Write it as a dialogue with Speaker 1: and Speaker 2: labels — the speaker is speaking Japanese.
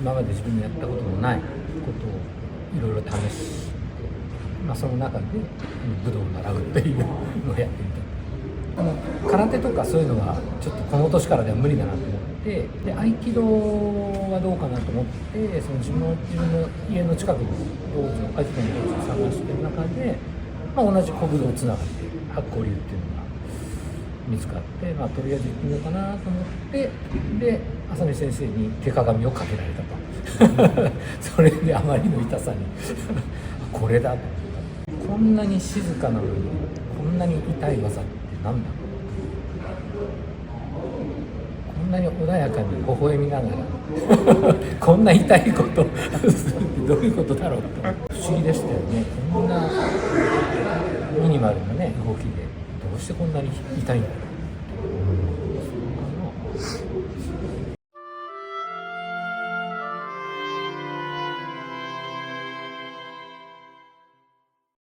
Speaker 1: 今まで自分でやったことのないことをいろいろ試して、その中で武道を習うっていうのをやってみた。空手とかそういうのがちょっとこの年からでは無理だなと思って、で合気道はどうかなと思って、その自分の家の近くの道場、合気道の道場を探してる中で、同じ古武道つながりで八甲流っていうのが見つかって、とりあえず行ってみようかなと思って、で浅見先生に手鏡をかけられたとそれであまりの痛さにこれだと。こんなに静かなのにこんなに痛い技って何だろう。こんなに穏やかに微笑みながらこんな痛いことするってどういうことだろうと不思議でしたよね。こんなミニマルなね動きでどうしてこんなに痛いんだろう。